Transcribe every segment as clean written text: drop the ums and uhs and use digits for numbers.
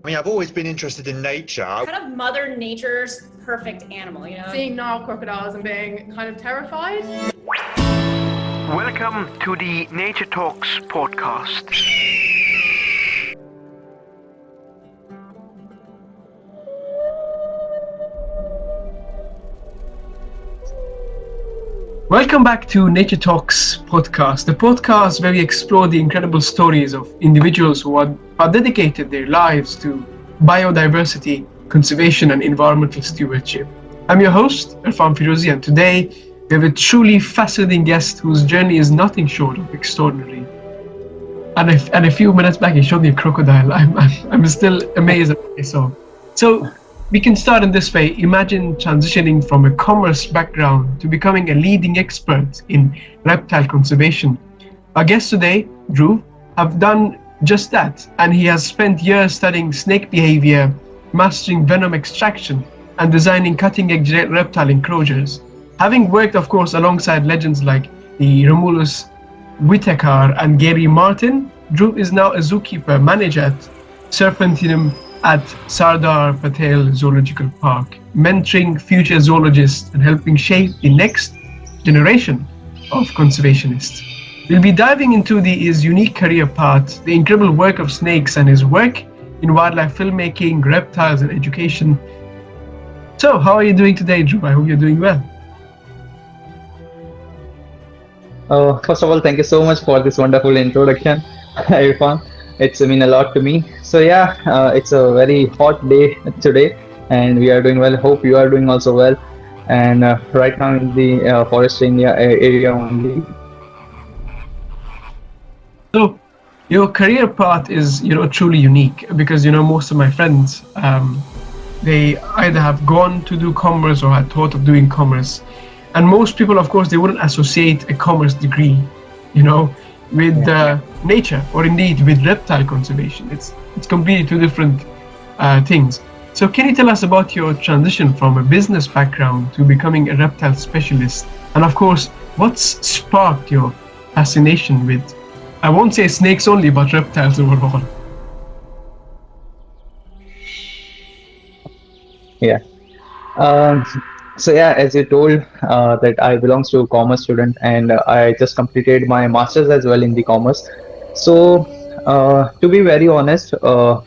I mean, I've always been interested in nature. Kind of Mother Nature's perfect animal, you know? Seeing Nile crocodiles and being kind of terrified. Welcome to the Nature Talks podcast. Welcome back to Nature Talks podcast, the podcast where we explore the incredible stories of individuals who are dedicated their lives to biodiversity, conservation, and environmental stewardship. I'm your host, Irfan Firozi, and today we have a truly fascinating guest whose journey is nothing short of extraordinary. And a few minutes back, he showed me a crocodile. I'm still amazed at what I saw. So we can start in this way. Imagine transitioning from a commerce background to becoming a leading expert in reptile conservation. Our guest today, Dhruv, have done just that, and he has spent years studying snake behavior, mastering venom extraction, and designing cutting-edge reptile enclosures. Having worked, of course, alongside legends like the Romulus, Whitaker, and Gerry Martin, Dhruv is now a zookeeper manager at Serpetenium at Sardar Patel Zoological Park, mentoring future zoologists and helping shape the next generation of conservationists. We'll be diving into his unique career path, the incredible work of snakes, and his work in wildlife filmmaking, reptiles, and education. So, how are you doing today, Dhruv? I hope you're doing well. First of all, thank you so much for this wonderful introduction, Irfan. It's mean a lot to me. So yeah, it's a very hot day today, and we are doing well. Hope you are doing also well. And right now in the forest area only. So, your career path is, truly unique because, most of my friends, they either have gone to do commerce or had thought of doing commerce. And most people, of course, they wouldn't associate a commerce degree, with nature or indeed with reptile conservation. It's completely two different things. So can you tell us about your transition from a business background to becoming a reptile specialist? And of course, what's sparked your fascination with, I won't say snakes only, but reptiles overall? Yeah. So yeah, as you told, that I belongs to a commerce student, and I just completed my master's as well in the commerce. So to be very honest, I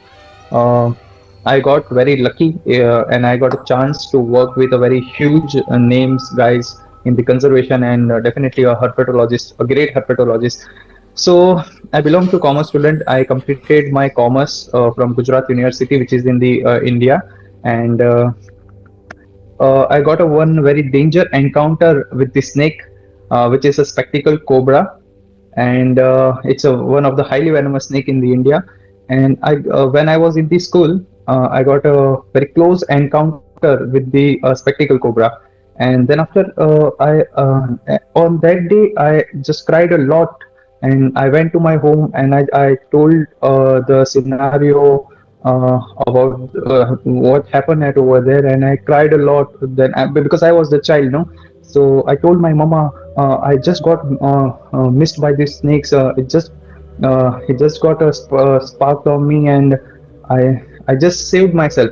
got very lucky, and I got a chance to work with a very huge names guys in the conservation, and definitely a herpetologist, a great herpetologist. So I belong to commerce student. I completed my commerce from Gujarat University, which is in the India, and I got a one very danger encounter with the snake, which is a spectacle cobra, and it's one of the highly venomous snake in the India. And when I was in the school, I got a very close encounter with the spectacle cobra. And then after on that day, I just cried a lot, and I went to my home and I told the scenario about what happened at over there, and I cried a lot then because I was the child, no. So I told my mama, I just got missed by these snakes. It just got a spark on me, and I just saved myself.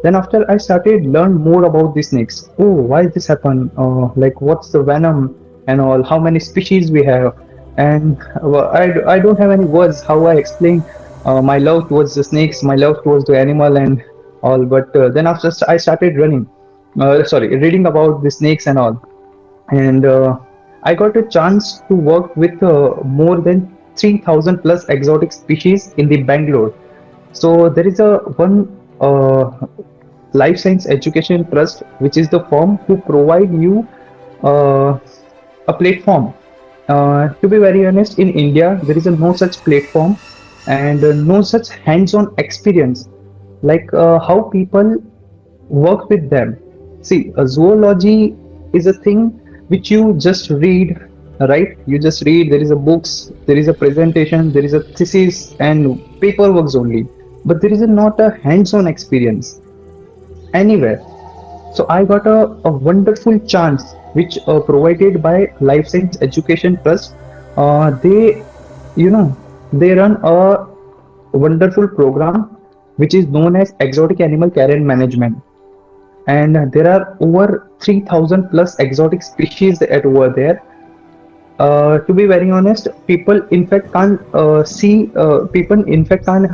Then after I started learn more about the snakes. Oh, why this happen? Like what's the venom and all? How many species we have? And I don't have any words how I explain my love towards the snakes, my love towards the animal and all. But then after I started reading about the snakes and all, and I got a chance to work with more than 3,000 plus exotic species in the Bangalore. So there is a one life science education trust, which is the firm who provide you a platform. To be very honest, in India there is no such platform and no such hands-on experience like how people work with them. See, zoology is a thing which you just read, right? You just read, there is a books, there is a presentation, there is a thesis and paperwork only, but there is not a hands-on experience anywhere. So I got a wonderful chance which provided by Life Science Education Trust. They run a wonderful program which is known as exotic animal care and management. And there are over 3000 plus exotic species at over there. To be very honest, people in fact can't people in fact can't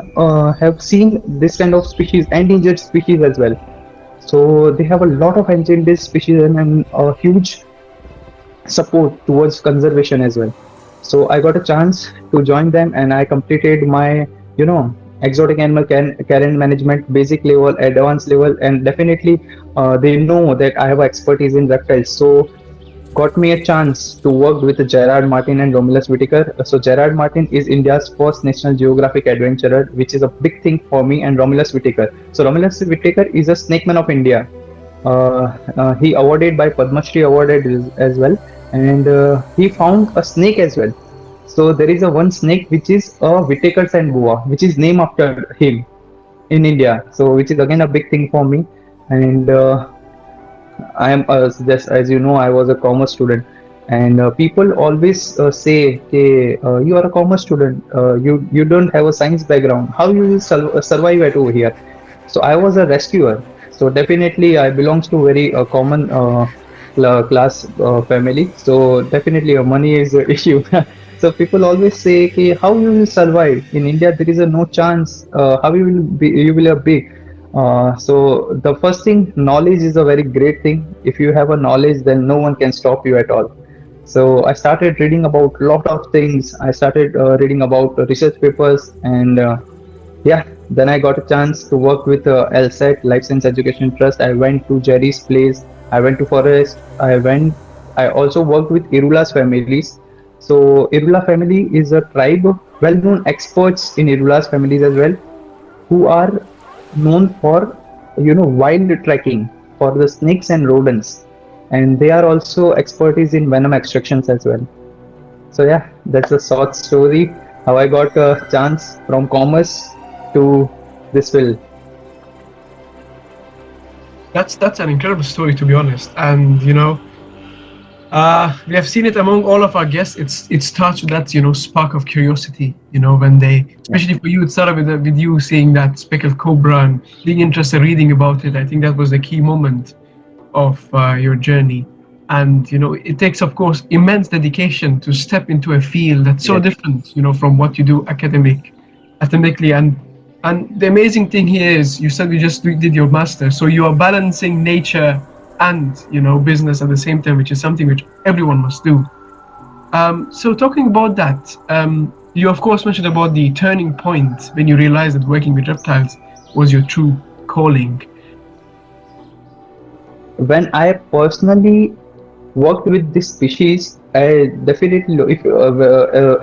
have seen this kind of species, endangered species as well. So they have a lot of endangered species and a huge support towards conservation as well. So I got a chance to join them, and I completed my, exotic animal care and management basic level, advanced level, and definitely they know that I have expertise in reptiles. So got me a chance to work with Gerard Martin and Romulus Whitaker. So Gerard Martin is India's first National Geographic adventurer, which is a big thing for me, and Romulus Whitaker. So Romulus Whitaker is a snake man of India. He awarded by Padma Shri awarded as well, and he found a snake as well. So there is a one snake which is a Whitaker and boa, which is named after him in India. So which is again a big thing for me, and I am just as you know, I was a commerce student, and people always say, "Okay, you are a commerce student. You don't have a science background. How you will survive at over here?" So I was a rescuer. So definitely, I belongs to very common class family. So definitely, money is an issue. So people always say, "Okay, how you will survive in India? There is a no chance. How you will be? You will be." So the first thing, knowledge is a very great thing. If you have a knowledge, then no one can stop you at all. So I started reading about lot of things. I started reading about research papers, and yeah, then I got a chance to work with LSET, Life Science Education Trust. I went to Gerry's place. I went to forest. I also worked with Irula's families. So Irula family is a tribe, well-known experts in Irula's families as well, who are known for wild trekking for the snakes and rodents, and they are also expertise in venom extractions as well. So yeah, that's a short story how I got a chance from commerce to this field. That's an incredible story, to be honest. And we have seen it among all of our guests. It starts with that spark of curiosity. When they, especially for you, it started with you seeing that speckled cobra and being interested, reading about it. I think that was the key moment of your journey. And it takes, of course, immense dedication to step into a field that's so different, from what you do academically. And the amazing thing here is, you said you just did your master, so you are balancing nature and business at the same time, which is something which everyone must do. So talking about that, you of course mentioned about the turning point when you realized that working with reptiles was your true calling. When I personally worked with this species, I definitely, if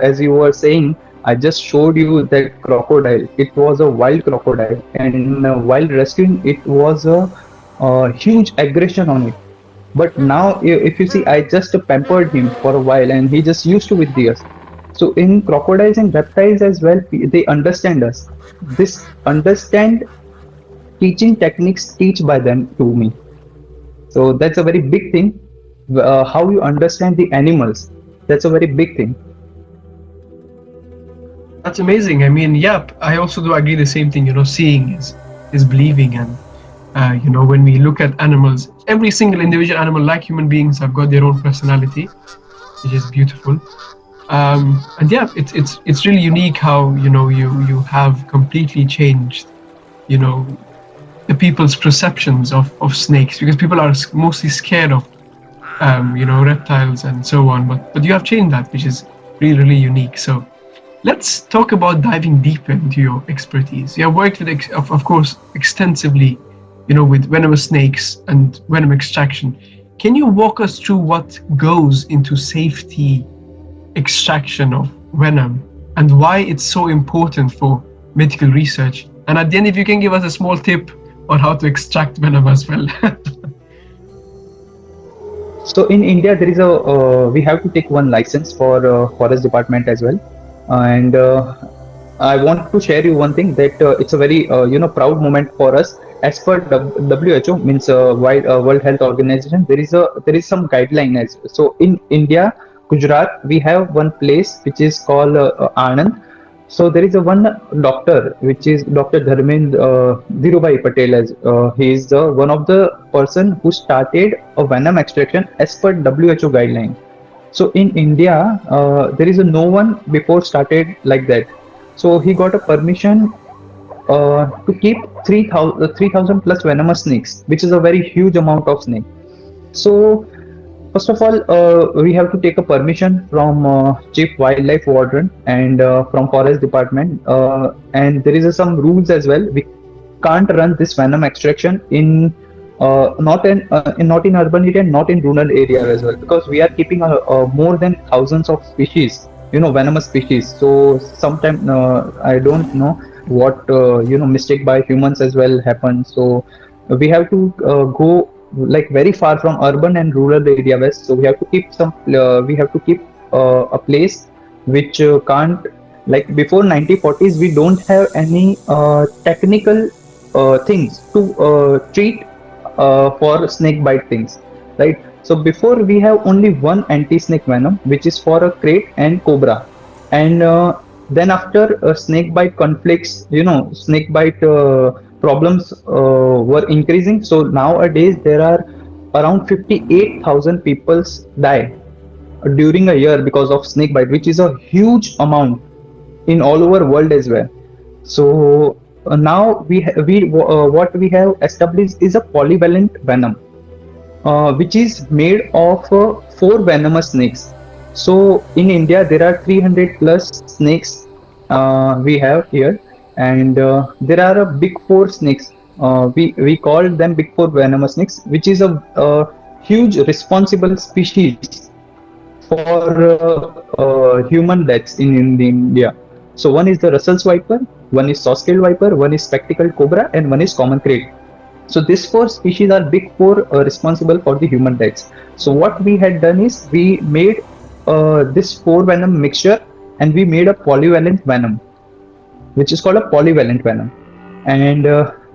as you were saying, I just showed you that crocodile. It was a wild crocodile, and while rescuing, it was a huge aggression on it. But now, if you see, I just pampered him for a while, and he just used to with us. So in crocodiles and reptiles as well, they understand us. This understand teaching techniques teach by them to me. So that's a very big thing. How you understand the animals, that's a very big thing. That's amazing. I mean, I also do agree the same thing. Seeing is believing, and when we look at animals, every single individual animal, like human beings, have got their own personality, which is beautiful. And it's really unique how you have completely changed the people's perceptions of snakes, because people are mostly scared of reptiles and so on, but you have changed that, which is really, really unique. So let's talk about diving deeper into your expertise. You have worked with, of course, extensively, with venomous snakes and venom extraction. Can you walk us through what goes into safety extraction of venom and why it's so important for medical research? And at the end, if you can give us a small tip on how to extract venom as well. So in India, there is we have to take one license for forest department as well, and I want to share you one thing that it's a very proud moment for us. As per WHO, means World Health Organization, there is some guideline as so in India, Gujarat, we have one place which is called Anand. So there is a one doctor, which is Dr. Dhruv Patel. As he is the one of the person who started a venom extraction as per WHO guideline. So in India, there is no one before started like that. So he got a permission to keep 3,000 plus venomous snakes, which is a very huge amount of snake. So first of all, we have to take a permission from Chief Wildlife Warden and from Forest Department, and there is some rules as well. We can't run this venom extraction in not in urban area, not in rural area as well, because we are keeping more than thousands of species, venomous species. So sometimes I don't know what mistake by humans as well happen. So we have to go like very far from urban and rural area west. So we have to keep a place which can't, like before 1940s we don't have any technical things to treat for snake bite things, right? So before we have only one anti-snake venom, which is for a crate and cobra, and then after snake bite conflicts, snake bite problems were increasing. So nowadays there are around 58,000 people die during a year because of snake bite, which is a huge amount in all over world as well. So now what we have established is a polyvalent venom, which is made of 4 venomous snakes. So in India there are 300 plus snakes we have here, and there are a big 4 snakes. We call them big 4 venomous snakes, which is a huge responsible species for human deaths in India. So one is the Russell's viper, one is saw-scaled viper, one is spectacled cobra, and one is common crate. So these 4 species are big 4 responsible for the human deaths. So what we had done is we made this 4 venom mixture, and we made a polyvalent venom, which is called a polyvalent venom. And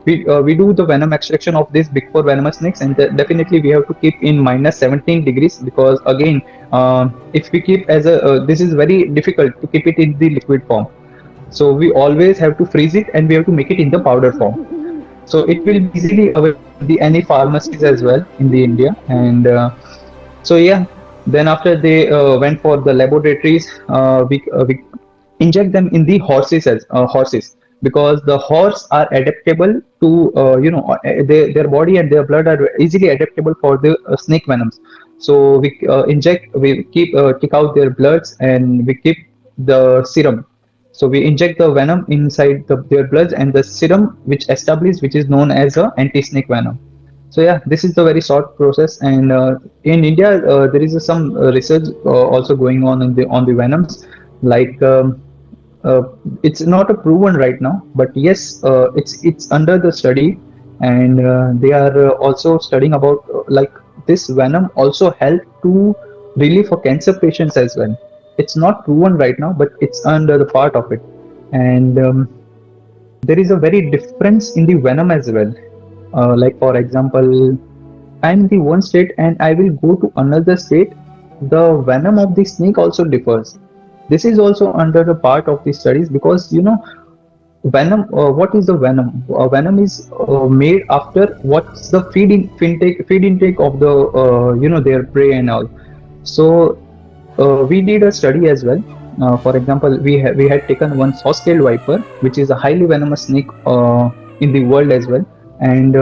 we do the venom extraction of these big 4 venomous snakes, and definitely we have to keep in minus 17 degrees, because again if we keep as a this is very difficult to keep it in the liquid form. So we always have to freeze it, and we have to make it in the powder form. So it will be easily available in any pharmacies as well in the India. And so yeah, then after they went for the laboratories, we inject them in the horses, because the horse are adaptable to their body and their blood are easily adaptable for the snake venoms. So we take out their bloods, and we keep the serum. So we inject the venom inside their bloods, and the serum which is known as a anti-snake venom. So yeah, this is the very short process. And in India there is some research also going on on the venoms, like it's not a proven right now, but yes, it's under the study. And they are also studying about like this venom also help to relieve for cancer patients as well. It's not proven right now, but it's under the part of it. And there is a very difference in the venom as well. Like for example, I'm in the one state and I will go to another state, the venom of the snake also differs. This is also under the part of the studies, because venom, what is the venom? Venom is made after what's the feed intake of the their prey and all. So we did a study as well. For example, we had taken one saw-scaled viper, which is a highly venomous snake in the world as well. And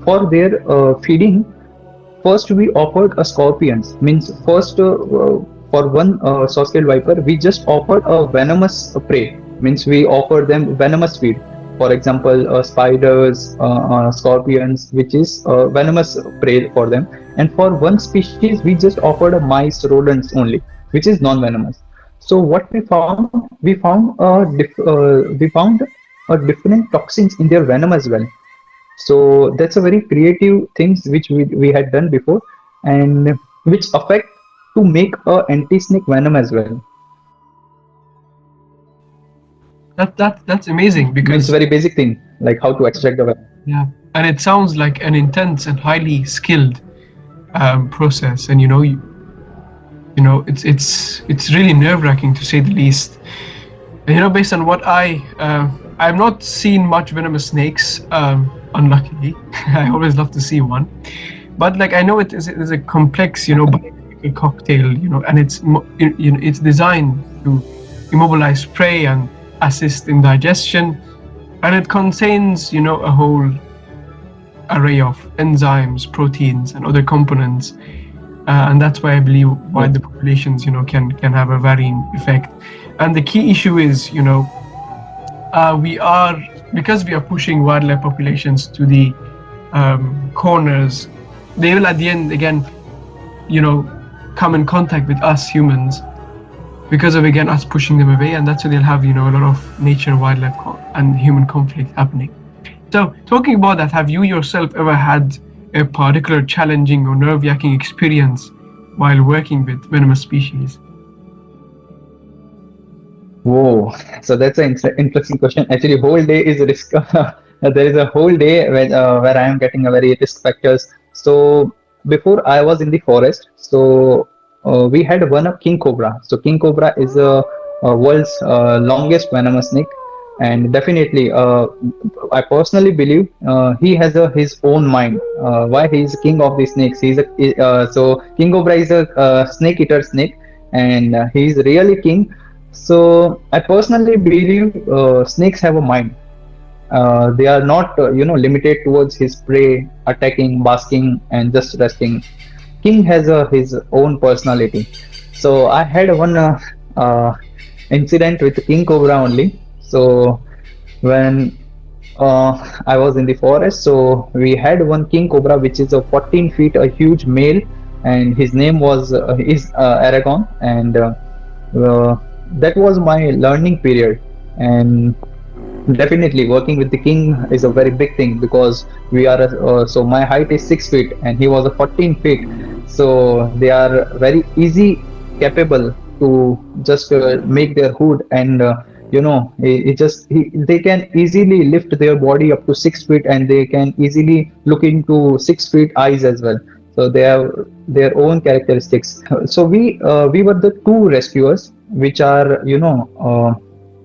for their feeding, first we offered a scorpions. Means first for one saw-scaled viper, we just offered a venomous prey. Means we offered them venomous feed. For example, spiders, scorpions, which is venomous prey for them. And for one species, we just offered a mice, rodents only, which is non-venomous. So what we found, we found different toxins in their venom as well. So that's a very creative things which we had done before, and which affect to make a anti-snake venom as well. That's amazing, because it's a very basic thing, like how to extract the venom. Yeah, and it sounds like an intense and highly skilled process, and it's really nerve-wracking to say the least. Based on what I've not seen much venomous snakes, unluckily. I always love to see one, but like I know it is a complex, biological cocktail, and it's designed to immobilize prey and assist in digestion, and it contains, a whole array of enzymes, proteins, and other components. And that's why I believe why the populations, can have a varying effect. And the key issue is, because we are pushing wildlife populations to the corners, they will at the end again, come in contact with us humans because of again us pushing them away, and that's why they'll have a lot of nature, wildlife, and human conflict happening. So talking about that, have you yourself ever had a particular challenging or nerve-wracking experience while working with venomous species? Whoa, so that's an interesting question. Actually, whole day is risk. There is a whole day where I am getting a very risk factors. So before I was in the forest, so we had one of King Cobra. So King Cobra is a world's longest venomous snake, and definitely, I personally believe he has his own mind. Why he is king of the snakes? So King Cobra is a snake eater snake, and he is really king. So I personally believe snakes have a mind. They are not, limited towards his prey, attacking, basking, and just resting. King has his own personality. So I had one incident with King Cobra only. So when I was in the forest, so we had one King Cobra, which is a 14 feet, a huge male, and his name was Aragon, and that was my learning period. And definitely working with the king is a very big thing, because we are so my height is 6 feet and he was a 14 feet, so they are very easy capable to just make their hood, and they can easily lift their body up to 6 feet, and they can easily look into 6 feet eyes as well. So they have their own characteristics. So we were the two rescuers which are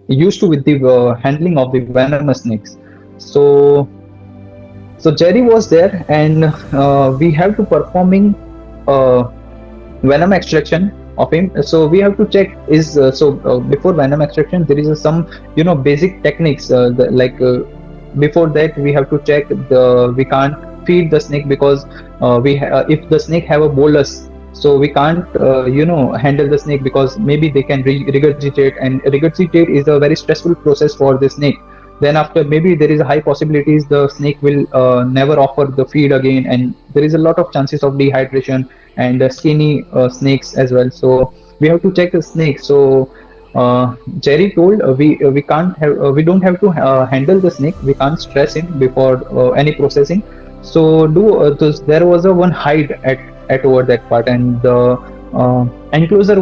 used to with the handling of the venomous snakes. So Gerry was there, and we have to performing venom extraction of him. So we have to check before venom extraction there is some basic techniques, before that we have to check we can't feed the snake, because if the snake have a bolus, so we can't handle the snake, because maybe they can regurgitate, and regurgitate is a very stressful process for the snake. Then after, maybe there is a high possibilities the snake will never offer the feed again, and there is a lot of chances of dehydration and skinny snakes as well. So we have to check the snake. So Gerry told we can't have we don't have to handle the snake, we can't stress him before any processing. So there was a one hide at over that part, and the enclosure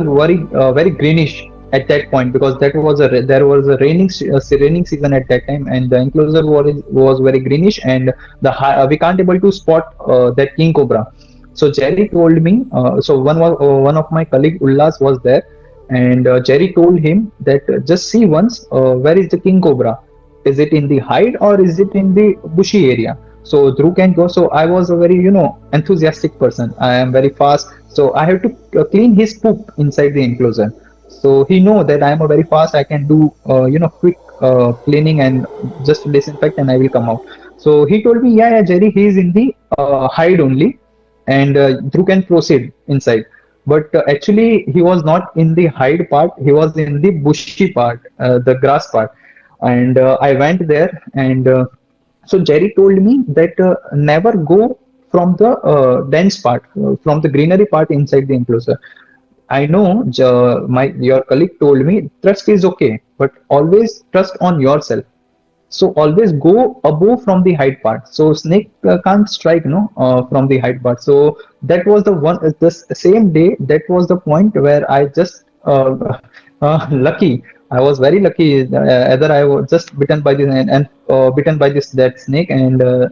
very greenish at that point, because there was a raining season at that time, and the enclosure was very greenish, and we can't able to spot that King Cobra. So Gerry told me, so one of my colleague Ullas was there, and Gerry told him that just see once, where is the King Cobra? Is it in the hide or is it in the bushy area? So Dhruv can go. So I was a very enthusiastic person. I am very fast, so I have to clean his poop inside the enclosure. So he know that I am a very fast. I can do quick cleaning and just disinfect, and I will come out. So he told me, yeah, Gerry, he is in the hide only, and Dhruv can proceed inside. But actually, he was not in the hide part. He was in the bushy part, the grass part. And I went there, and so Gerry told me that never go from the dense part, from the greenery part inside the enclosure. I know your colleague told me trust is okay, but always trust on yourself. So always go above from the height part. So snake can't strike from the height part. So that was the same day. That was the point where I just lucky. I was very lucky. Either I was just bitten by this and bitten by that snake, and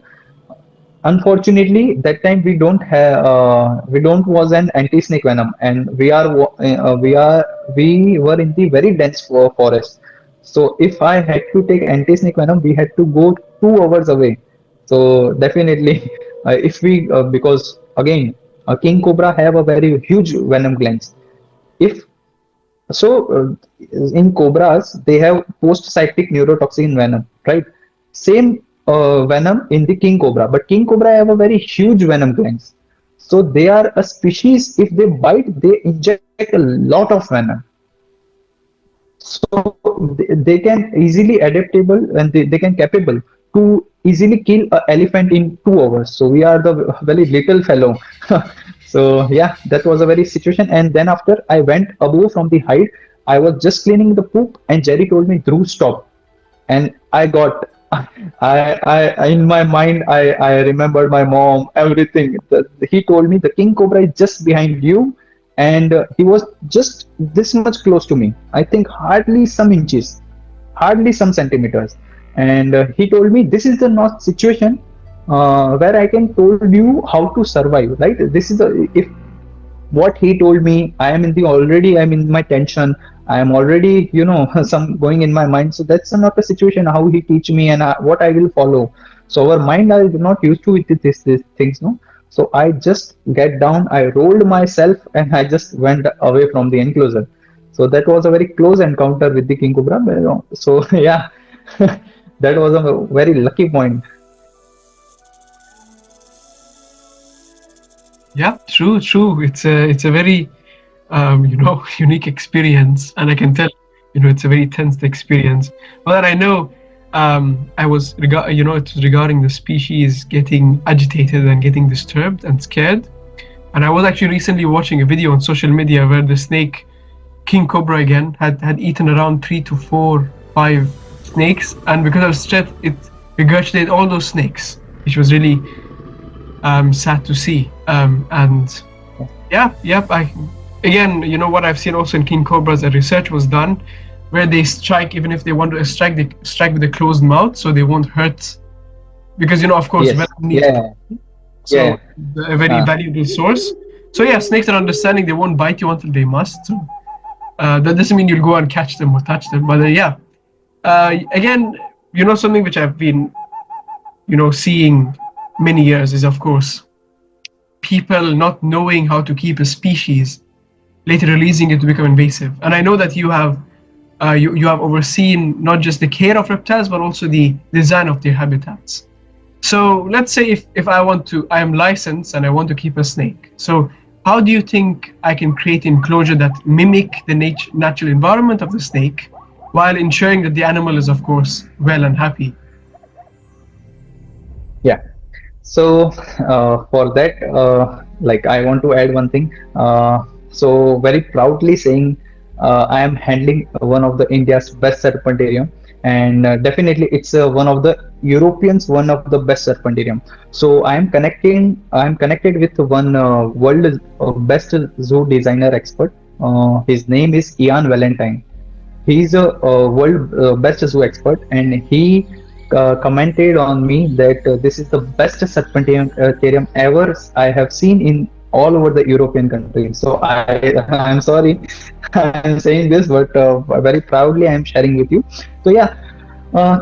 unfortunately that time we don't was an anti-snake venom, and we were in the very dense forest. So if I had to take anti-snake venom, we had to go 2 hours away. So definitely, if we because again, a king cobra have a very huge venom glands. If so, in cobras they have post-cyclic neurotoxin venom, right? Same venom in the king cobra, but king cobra have a very huge venom glands. So they are a species. If they bite, they inject a lot of venom. So they can easily adaptable and they can capable to easily kill an elephant in 2 hours. So we are the very little fellow. So yeah, that was a very situation. And then after I went above from the height, I was just cleaning the poop, and Gerry told me, Dhruv, stop. And I got I in my mind I remembered my mom, everything. He told me the king cobra is just behind you, and he was just this much close to me. I think hardly some inches, hardly some centimeters. And he told me this is the not situation where I can told you how to survive. Right? This is the if what he told me, I am in the already I'm in my tension, I am already some going in my mind. So that's not a situation how he teach me and what I will follow. So our mind are not used to with this things, no. So I just get down, I rolled myself, and I just went away from the enclosure. So that was a very close encounter with the king cobra. So yeah, that was a very lucky point. Yeah, true, true. It's a very unique experience, and I can tell it's a very tense experience. But I know it was regarding the species getting agitated and getting disturbed and scared. And I was actually recently watching a video on social media where the snake King Cobra again had eaten around 3 to 4, 5 snakes, and because of stress, it regurgitated all those snakes, which was really sad to see. And again, what I've seen also in King Cobras, a research was done where they strike even if they want to strike, they strike with a closed mouth so they won't hurt, because of course Yes. venom needs so Yeah. a very valuable source. So yeah, snakes are understanding, they won't bite you until they must. So that doesn't mean you'll go and catch them or touch them, but again, something which I've been seeing many years is, of course, people not knowing how to keep a species, later releasing it to become invasive. And I know that you have you have overseen not just the care of reptiles but also the design of their habitats. So let's say if I am licensed and I want to keep a snake. So how do you think I can create enclosure that mimic the natural environment of the snake while ensuring that the animal is, of course, well and happy? Yeah. So for that, I want to add one thing. So very proudly saying, I am handling one of the India's best serpentarium, and definitely it's one of the Europeans, one of the best serpentarium. So I am connected with one world best zoo designer expert. His name is Ian Valentine. He's a world best zoo expert, and he commented on me that this is the best serpentarium ever I have seen in all over the European countries. So I'm sorry I'm saying this, but very proudly I'm sharing with you. So yeah,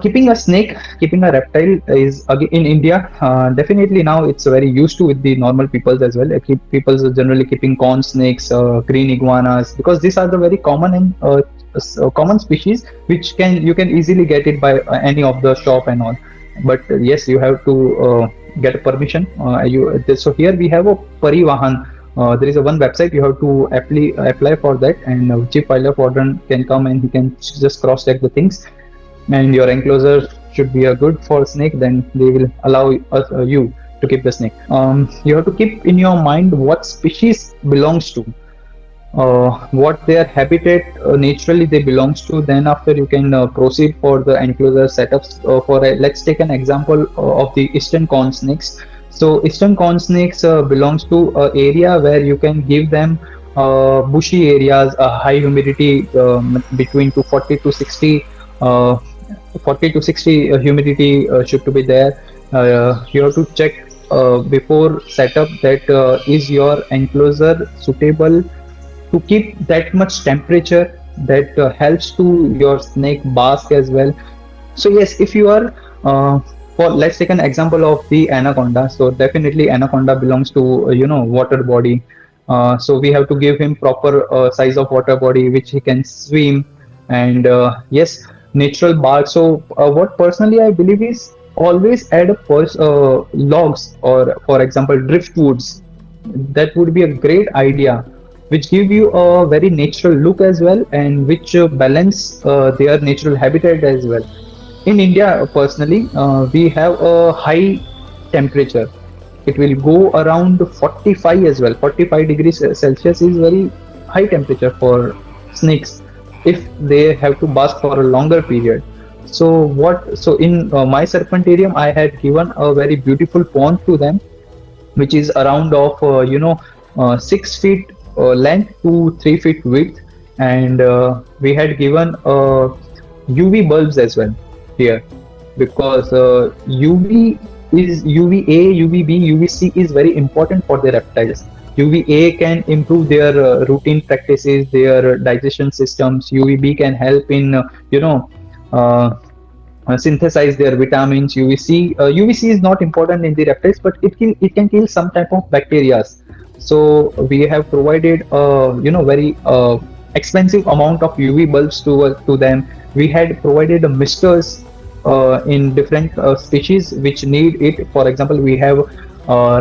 keeping a snake, keeping a reptile is again in India. Definitely now it's very used to with the normal peoples as well. People are generally keeping corn snakes, green iguanas, because these are the very common and common species which you can easily get it by any of the shop and all. But yes, you have to get permission. So here we have a parivahan. There is one website, you have to apply for that, and chief wildlife warden can come and he can just cross check the things, and your enclosure should be a good for snake, then they will allow you to keep the snake. You have to keep in your mind what species belongs to, what their habitat naturally they belongs to. Then after you can proceed for the enclosure setups. Let's take an example of the eastern corn snakes. So eastern corn snakes belongs to an area where you can give them bushy areas, high humidity, between 40 to 60 humidity should to be there. You have to check before setup that is your enclosure suitable to keep that much temperature, that helps to your snake bask as well. So yes, if you are for let's take an example of the anaconda. So definitely anaconda belongs to water body. So we have to give him proper size of water body which he can swim, and yes, natural bark. So what personally I believe is always add a logs, or for example driftwoods. That would be a great idea, which give you a very natural look as well, and which balance their natural habitat as well. In India, personally, we have a high temperature. It will go around 45 as well. 45 degrees Celsius is very high temperature for snakes if they have to bask for a longer period. So what? So in my serpentarium, I had given a very beautiful pond to them, which is around of 6 feet length to 3 feet width, and we had given UV bulbs as well here, because UV is UVA, UVB, UVC is very important for the reptiles. UVA can improve their routine practices, their digestion systems. UVB can help in uh, synthesize their vitamins. UVC is not important in the reptiles, but it can kill some type of bacteria. So we have provided very expensive amount of UV bulbs to them. We had provided misters in different species which need it. For example, we have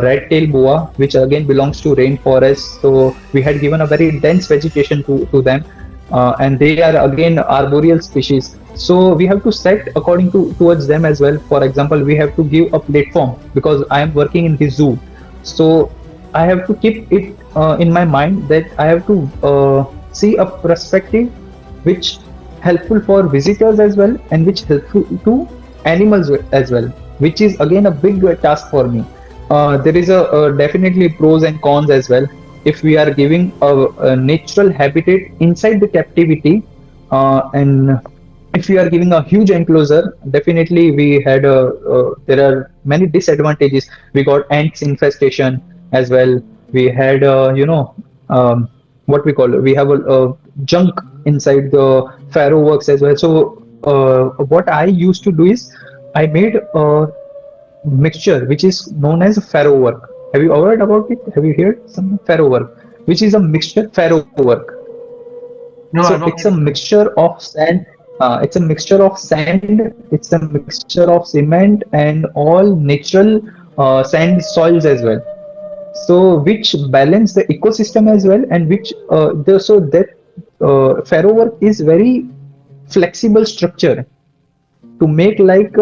red tail boa, which again belongs to rainforest. So we had given a very dense vegetation to them, and they are again arboreal species. So we have to set according to towards them as well. For example, we have to give a platform, because I am working in the zoo. So I have to keep it in my mind that I have to see a perspective which helpful for visitors as well, and which helpful to animals as well, which is again a big task for me. There is a definitely pros and cons as well. If we are giving a natural habitat inside the captivity, and if we are giving a huge enclosure, definitely we had there are many disadvantages. We got ants infestation as well. We had what we call, we have a junk inside the farrow works as well. So what I used to do is I made a mixture which is known as farrow work. Have you heard about it? Have you heard some farrow work, which is a mixture farrow work? No, So I'm not. it's a mixture of sand. It's a mixture of sand. It's a mixture of cement and all natural sand soils as well. So which balance the ecosystem as well, and which so that farrow work is very flexible structure to make like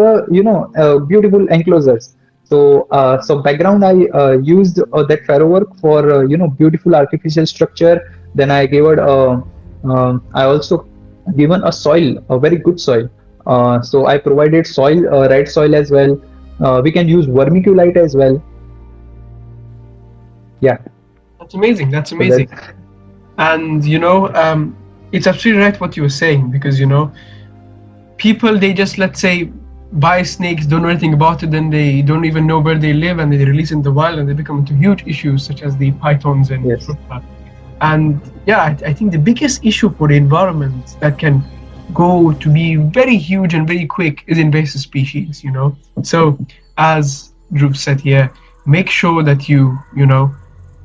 beautiful enclosures. So so background I used that farrow work for beautiful artificial structure. Then I gave it I also given a soil, a very good soil. So I provided soil, red soil as well. We can use vermiculite as well. Yeah. That's amazing. That's So amazing. that's, And it's absolutely right what you were saying, because people, they just, let's say, buy snakes, don't know anything about it, then they don't even know where they live, and they release in the wild, and they become into huge issues such as the pythons and yes. and yeah, I think the biggest issue for the environment that can go to be very huge and very quick is invasive species. So as Dhruv said here, make sure that you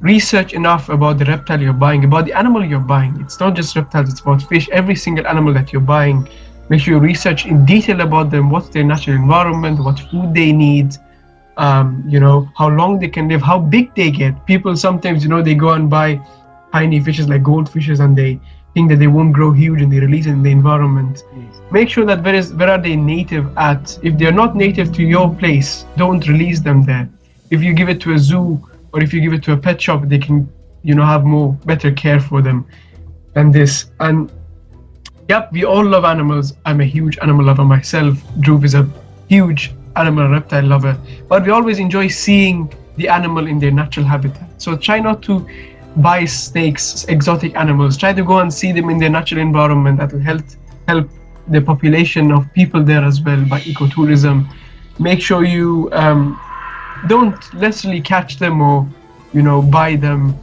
research enough about the reptile you're buying, about the animal you're buying. It's not just reptiles, it's about fish. Every single animal that you're buying, make sure you research in detail about them, what's their natural environment, what food they need, how long they can live, how big they get. People sometimes, they go and buy tiny fishes like goldfishes, and they think that they won't grow huge, and they release it in the environment. Make sure that where are they native at. If they're not native to your place, don't release them there. If you give it to a zoo, or if you give it to a pet shop, they can have better care for them than this. And yep, we all love animals. I'm a huge animal lover myself. Dhruv is a huge animal reptile lover, but we always enjoy seeing the animal in their natural habitat. So try not to buy snakes, exotic animals. Try to go and see them in their natural environment. That will help the population of people there as well by ecotourism. Make sure you don't necessarily catch them or buy them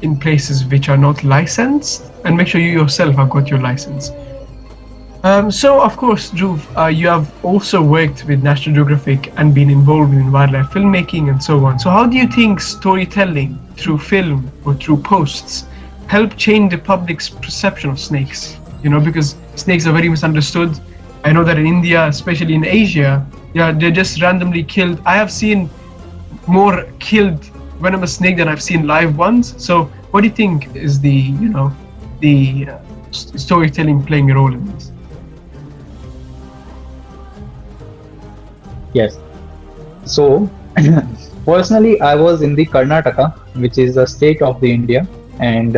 in places which are not licensed, and make sure you yourself have got your license. So, of course, Dhruv, you have also worked with National Geographic and been involved in wildlife filmmaking and so on. So, how do you think storytelling through film or through posts help change the public's perception of snakes? You know, because snakes are very misunderstood. I know that in India, especially in Asia, they're just randomly killed. I have seen more killed venomous snake than I've seen live ones. So, what do you think is the storytelling playing a role in this? Yes. So, personally, I was in the Karnataka, which is a state of the India, and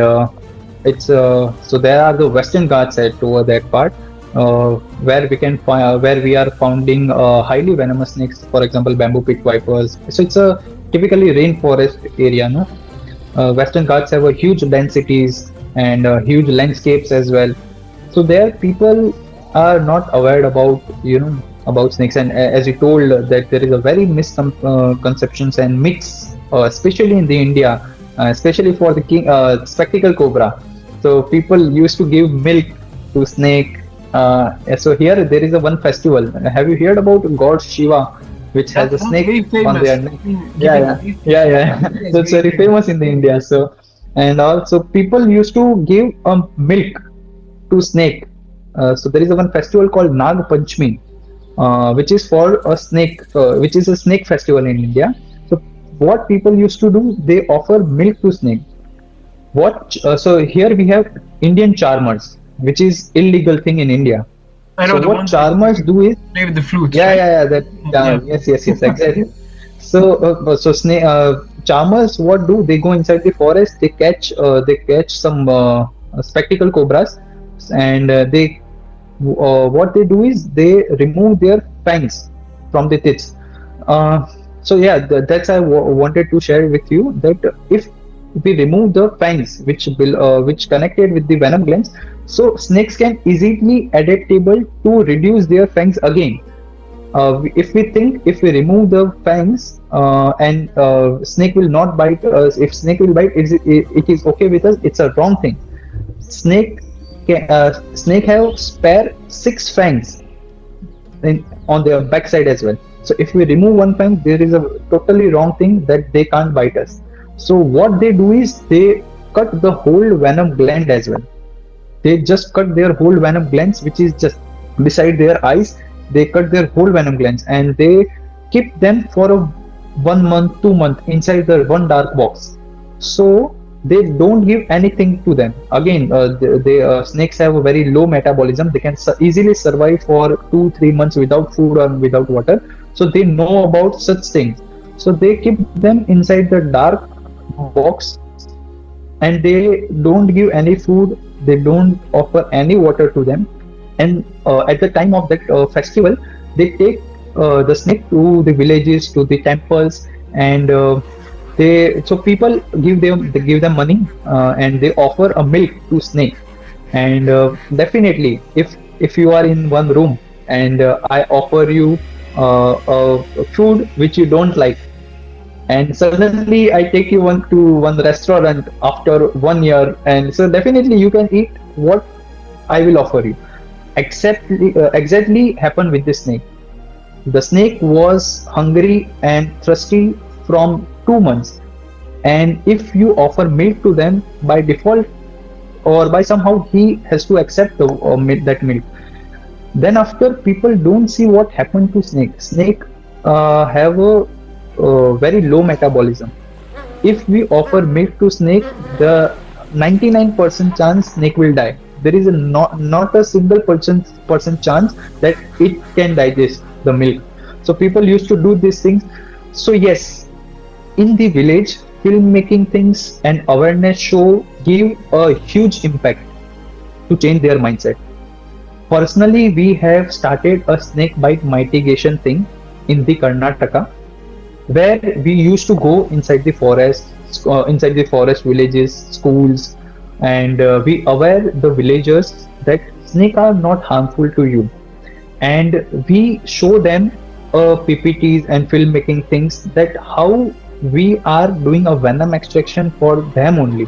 it's so there are the Western Ghats at over that part, where we can find where we are finding highly venomous snakes, for example, bamboo pit vipers. So it's a typically rainforest area, no? Western Ghats have a huge densities and huge landscapes as well. So there, people are not aware about about snakes, and as you told that there is a very misconceptions and myths, especially in the India, especially for the spectacle cobra. So people used to give milk to snake. So here there is a one festival. Have you heard about God Shiva, which has a snake on their neck? Yeah. So it's very famous in the India. So, and also people used to give milk to snake. So there is a one festival called Nag Panchami, which is for a snake, which is a snake festival in India. So what people used to do, they offer milk to snake. So here we have Indian charmers, which is illegal thing in India. I know. So what charmers do is play with the flute. Yes, exactly. So snake charmers, what do they? Go inside the forest, they catch some spectacle cobras, and what they do is they remove their fangs from the tits. So yeah, that's I wanted to share with you that if we remove the fangs which connected with the venom glands, so snakes can easily adaptable to reduce their fangs again. If we remove the fangs and snake will not bite us, if snake will bite, it is okay with us. It's a wrong thing. Snake have spare 6 fangs on their backside as well. So if we remove one fang, there is a totally wrong thing that they can't bite us. So what they do is they cut the whole venom gland as well. They just cut their whole venom glands, which is just beside their eyes. They cut their whole venom glands and they keep them for 1 month, 2 months inside the one dark box. So they don't give anything to them. Again, snakes have a very low metabolism. They can easily survive for 2-3 months without food or without water. So they know about such things. So they keep them inside the dark box and they don't give any food. They don't offer any water to them. And at the time of that festival, they take the snake to the villages, to the temples, and so people give them money and they offer a milk to snake. And definitely, if you are in one room and I offer you a food which you don't like, and suddenly I take you to one restaurant after 1 year, and so definitely you can eat what I will offer you. Exactly happened with the snake. The snake was hungry and thirsty from 2 months, and if you offer milk to them by default or by somehow, he has to accept that milk. Then after, people don't see what happened to snake have a very low metabolism. If we offer milk to snake, the 99% chance snake will die. There is not a single percent chance that it can digest the milk. So people used to do these things. So yes, in the village, filmmaking things and awareness show give a huge impact to change their mindset. Personally, we have started a snake bite mitigation thing in the Karnataka, where we used to go inside the forest villages, schools, and we aware the villagers that snakes are not harmful to you, and we show them PPTs and filmmaking things that how we are doing a venom extraction for them only.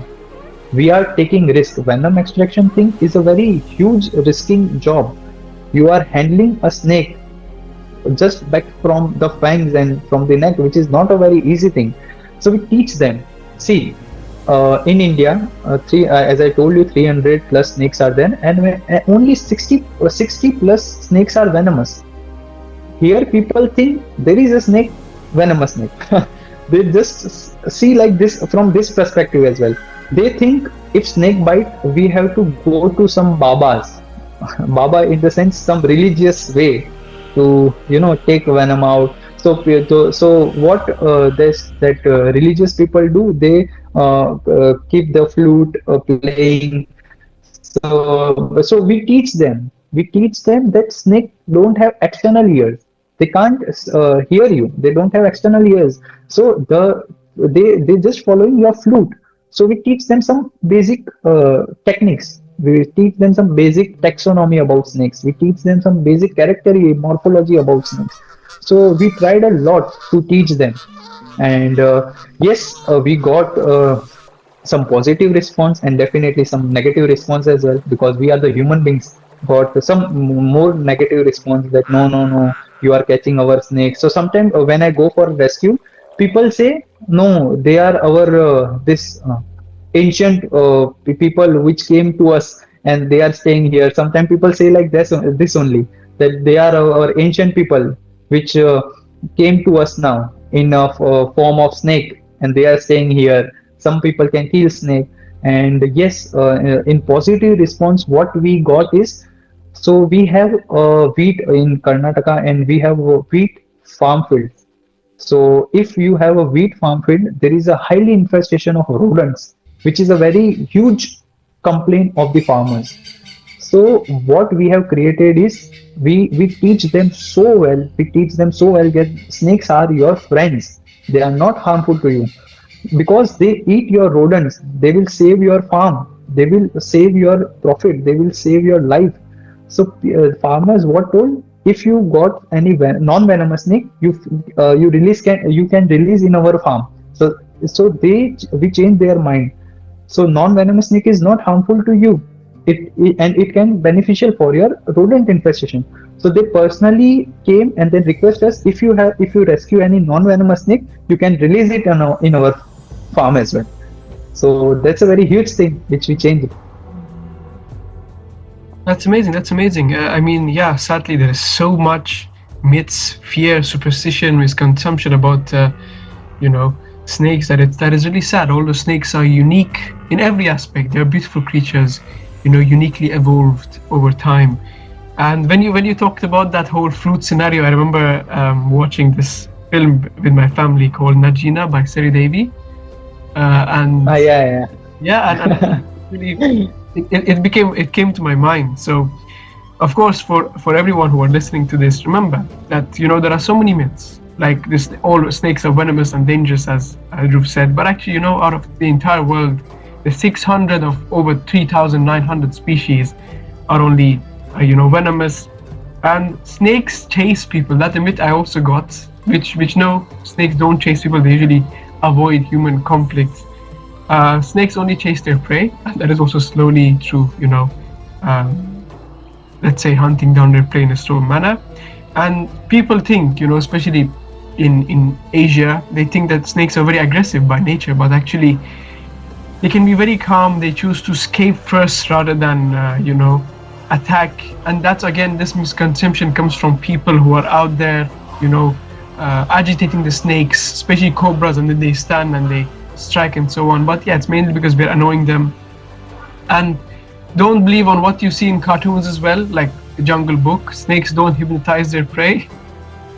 We are taking risk. Venom extraction thing is a very huge risking job. You are handling a snake just back from the fangs and from the neck, which is not a very easy thing. So we teach them. See, in India, as I told you, 300 plus snakes are there, and only 60 plus snakes are venomous. Here, people think there is a snake, venomous snake. They just see like this from this perspective as well. They think if snake bite, we have to go to some babas. Baba in the sense some religious way to take venom out. So what religious people do, they keep the flute playing. So we teach them that snake don't have external ears. They can't hear you. They don't have external ears. So they just following your flute. So we teach them some basic techniques. We teach them some basic taxonomy about snakes. We teach them some basic character morphology about snakes. So we tried a lot to teach them, and yes, we got some positive response and definitely some negative response as well, because we are the human beings. Got some more negative response that no, you are catching our snakes. So sometimes when I go for rescue, people say no, they are our ancient people which came to us and they are staying here. Sometimes people say like this only, that they are our ancient people which came to us now in a form of snake and they are staying here. Some people can kill snake. And yes, in positive response, what we got is, so we have wheat in Karnataka and we have wheat farm fields. So if you have a wheat farm field, there is a highly infestation of rodents, which is a very huge complaint of the farmers. So what we have created is, we teach them so well. We teach them so well that snakes are your friends. They are not harmful to you, because they eat your rodents. They will save your farm. They will save your profit. They will save your life. So farmers what told? If you got any non-venomous snake, you can release in our farm. So we change their mind. So non-venomous snake is not harmful to you. It can beneficial for your rodent infestation. So they personally came and then request us, if you rescue any non-venomous snake, you can release it in our farm as well. So that's a very huge thing which we changed. That's amazing. I mean, yeah, sadly there is so much myths, fear, superstition, misconception about snakes that is really sad. Although snakes are unique in every aspect, they're beautiful creatures, uniquely evolved over time. And when you talked about that whole flute scenario, I remember watching this film with my family called Najina by Sari Devi, and really it came to my mind. So of course, for everyone who are listening to this, remember that there are so many myths, like this, all snakes are venomous and dangerous, as Dhruv said, but actually out of the entire world, the 600 of over 3,900 species are only venomous. And snakes chase people. That's a myth I also got, which no, snakes don't chase people. They usually avoid human conflicts. Snakes only chase their prey, and that is also slowly through let's say hunting down their prey in a slow manner. And people think, especially in Asia, they think that snakes are very aggressive by nature, but actually they can be very calm. They choose to escape first rather than attack. And that's, again, this misconception comes from people who are out there agitating the snakes, especially cobras, and then they stand and they strike and so on. But yeah, it's mainly because we're annoying them. And don't believe on what you see in cartoons as well, like the Jungle Book. Snakes don't hypnotize their prey.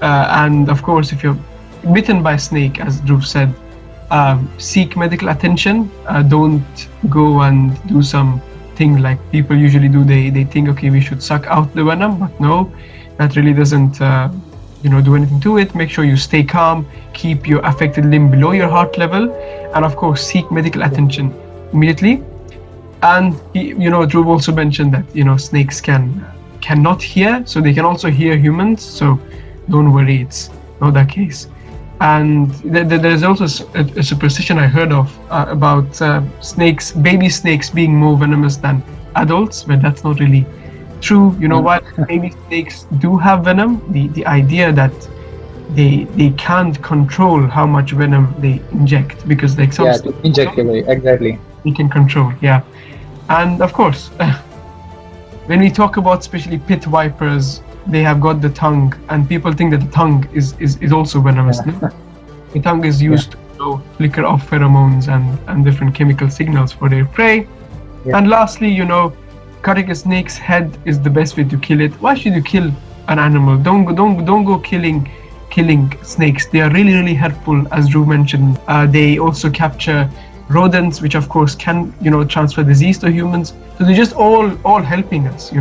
And of course, if you're bitten by a snake, as Dhruv said, seek medical attention. Don't go and do some thing like people usually do. They think, okay, we should suck out the venom, but no, that really doesn't do anything to it. Make sure you stay calm, keep your affected limb below your heart level, and of course seek medical attention immediately. And Dhruv also mentioned that snakes cannot hear, so they can also hear humans, so don't worry, it's not that case. And there's also a superstition I heard of about snakes, baby snakes being more venomous than adults, but that's not really true. While baby snakes do have venom, the idea that they can't control how much venom they inject, because like some to inject away, exactly. we can control, yeah. And of course, when we talk about especially pit vipers, they have got the tongue, and people think that the tongue is also venomous. Yeah. The tongue is used to flicker off pheromones and different chemical signals for their prey. Yeah. And lastly, cutting a snake's head is the best way to kill it. Why should you kill an animal? Don't go killing snakes. They are really, really helpful, as Dhruv mentioned. They also capture rodents, which of course can transfer disease to humans. So they're just all helping us.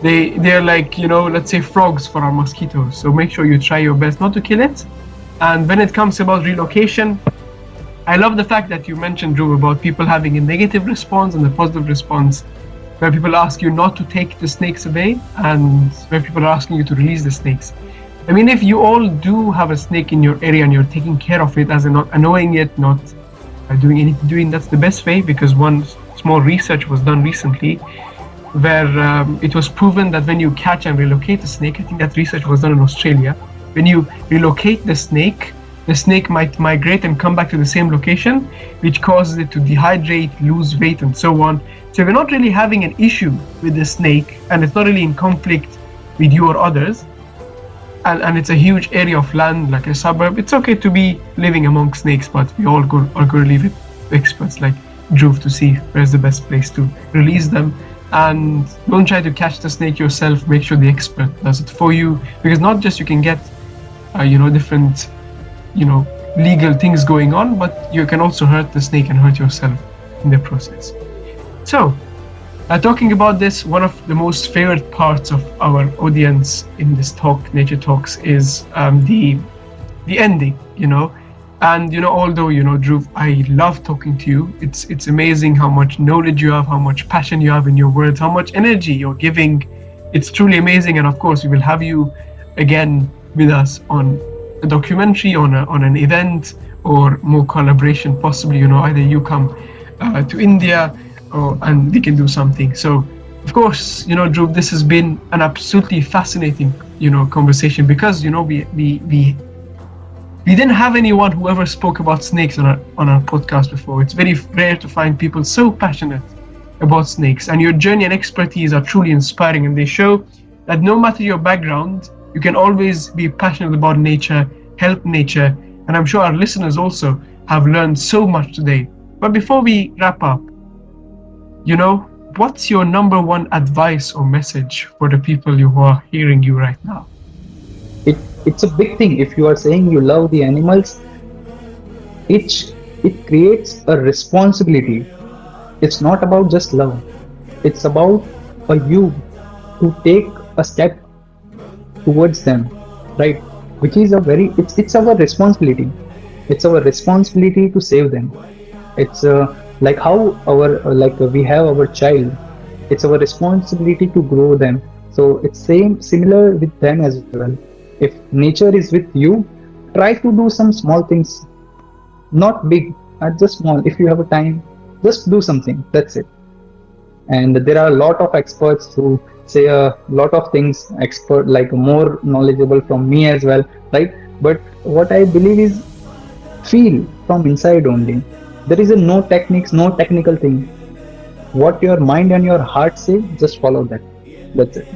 They're like let's say frogs for our mosquitoes. So make sure you try your best not to kill it. And when it comes about relocation, I love the fact that you mentioned, Dhruv, about people having a negative response and a positive response, where people ask you not to take the snakes away, and where people are asking you to release the snakes. I mean, if you all do have a snake in your area and you're taking care of it, as in not annoying it, not doing anything, that's the best way, because one small research was done recently where it was proven that when you catch and relocate a snake, I think that research was done in Australia, when you relocate the snake might migrate and come back to the same location, which causes it to dehydrate, lose weight, and so on. So we're not really having an issue with the snake, and it's not really in conflict with you or others. And it's a huge area of land, like a suburb. It's okay to be living among snakes, but we all are going to leave it to experts like Dhruv to see where's the best place to release them. And don't try to catch the snake yourself. Make sure the expert does it for you, because not just you can get different legal things going on, but you can also hurt the snake and hurt yourself in the process. So talking about this, one of the most favorite parts of our audience in this talk, Nature Talks, is the ending, and although Dhruv, I love talking to you. It's amazing how much knowledge you have, how much passion you have in your words, how much energy you're giving. It's truly amazing, and of course we will have you again with us on a documentary, on an event, or more collaboration, possibly. Either you come to India, and we can do something. So of course, Dhruv, this has been an absolutely fascinating conversation, because we didn't have anyone who ever spoke about snakes on our podcast before. It's very rare to find people so passionate about snakes, and your journey and expertise are truly inspiring, and they show that no matter your background, you can always be passionate about nature, help nature, and I'm sure our listeners also have learned so much today. But before we wrap up, what's your number one advice or message for the people who are hearing you right now? It's a big thing. If you are saying you love the animals, it creates a responsibility. It's not about just love. It's about you to take a step towards them, right? Which is it's our responsibility. It's our responsibility to save them. It's like how we have our child. It's our responsibility to grow them. So it's similar with them as well. If nature is with you, try to do some small things, not big, just small. If you have a time, just do something. That's it. And there are a lot of experts who say a lot of things, more knowledgeable from me as well, right? But what I believe is feel from inside only. There is no techniques, no technical thing. What your mind and your heart say, just follow that. That's it.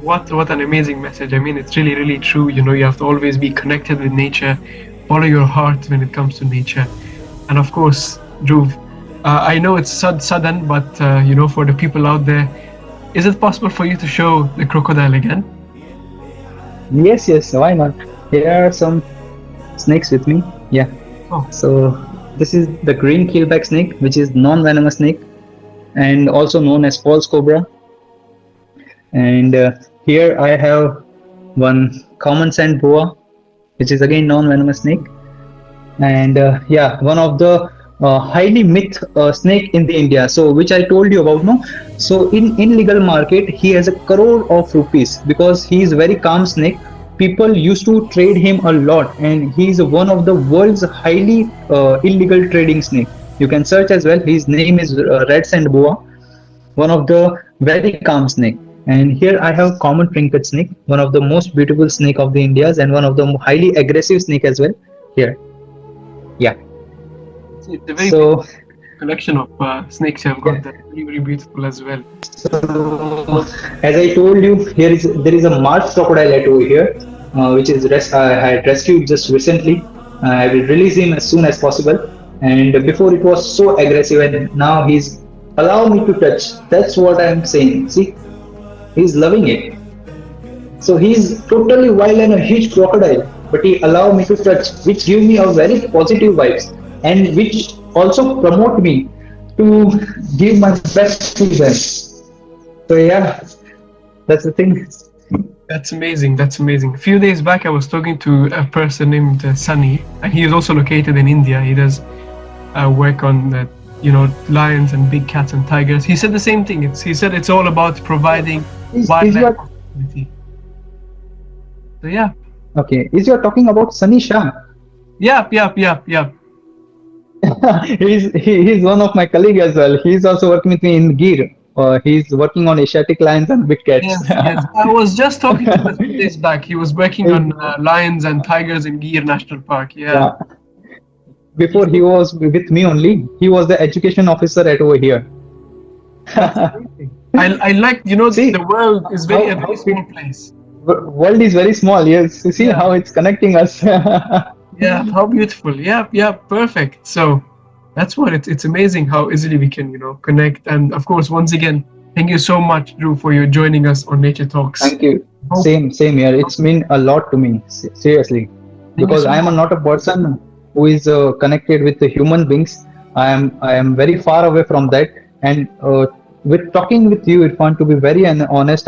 What an amazing message. I mean, it's really, really true. You have to always be connected with nature, follow your heart when it comes to nature. And of course, Dhruv, I know it's sudden, but for the people out there, is it possible for you to show the crocodile again? Yes, why not? Here are some snakes with me. Yeah. Oh. So this is the green keelback snake, which is non-venomous snake, and also known as false cobra. And here I have one common sand boa, which is again non-venomous snake. And one of the highly myth snake in the India, so which I told you about, no? So in legal market, he has 1 crore of rupees because he is very calm snake. people used to trade him a lot, and he's one of the world's highly illegal trading snake. You can search as well. His name is red sand boa, one of the very calm snake. And here I have common trinket snake, one of the most beautiful snake of the Indias, and one of the highly aggressive snake as well. Here, yeah. It's a very So collection of snakes you have got that very, very beautiful as well. So, as I told you, there is a Mars crocodile at over here, which is I had rescued just recently. I will release him as soon as possible. And before it was so aggressive, and now he's allow me to touch. That's what I'm saying. See, he's loving it. So he's totally wild and a huge crocodile, but he allow me to touch, which give me a very positive vibes, and which also promote me to give my best to them. So yeah, that's the thing. That's amazing. That's amazing. A few days back, I was talking to a person named Sunny, and he is also located in India. He does work on, lions and big cats and tigers. He said the same thing. He said it's all about providing wildlife opportunity. So yeah. Okay, is you talking about Sunny Shah? Yeah. He's one of my colleagues as well. He's also working with me in Gir. He's working on Asiatic lions and big cats. Yes. I was just talking to him a few days back. He was working on lions and tigers in Gir National Park. Yeah. Before he was with me only. He was the education officer at over here. I like, See, the world is a very small place. World is very small. Yes, you see how it's connecting us. Yeah, how beautiful. Yeah, perfect. So that's what it's amazing how easily we can, connect. And of course, once again, thank you so much, Dhruv, for your joining us on Nature Talks. Thank you. Same here. It's mean a lot to me, seriously, because I am not a person who is connected with the human beings. I am very far away from that. And with talking with you, Irfan, to be very honest,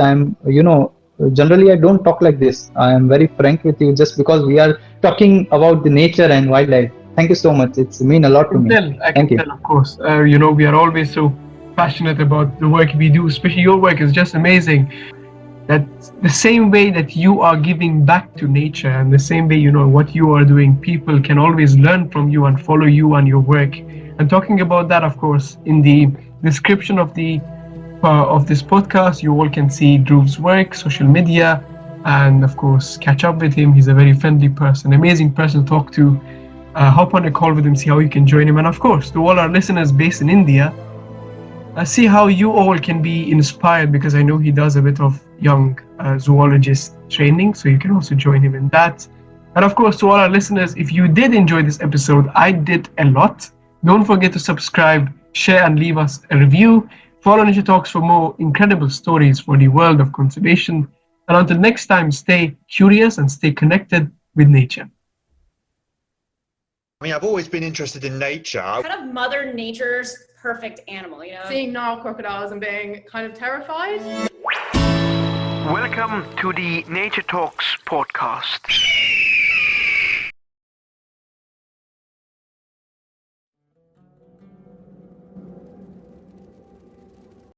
generally I don't talk like this. I am very frank with you just because we are talking about the nature and wildlife. Thank you so much. It's mean a lot to me. I can tell, of course. We are always so passionate about the work we do, especially your work is just amazing. That the same way that you are giving back to nature, and the same way, what you are doing, people can always learn from you and follow you and your work. And talking about that, of course, in the description of this podcast, you all can see Dhruv's work, social media, and of course, catch up with him. He's a very friendly person, amazing person to talk to. Hop on a call with him, see how you can join him. And of course, to all our listeners based in India, see how you all can be inspired, because I know he does a bit of young zoologist training, so you can also join him in that. And of course, to all our listeners, if you did enjoy this episode, I did a lot. Don't forget to subscribe, share, and leave us a review. Follow Nature Talks for more incredible stories for the world of conservation. And until next time, stay curious and stay connected with nature. I mean, I've always been interested in nature. Kind of Mother Nature's perfect animal, Seeing Nile crocodiles and being kind of terrified. Welcome to the Nature Talks podcast.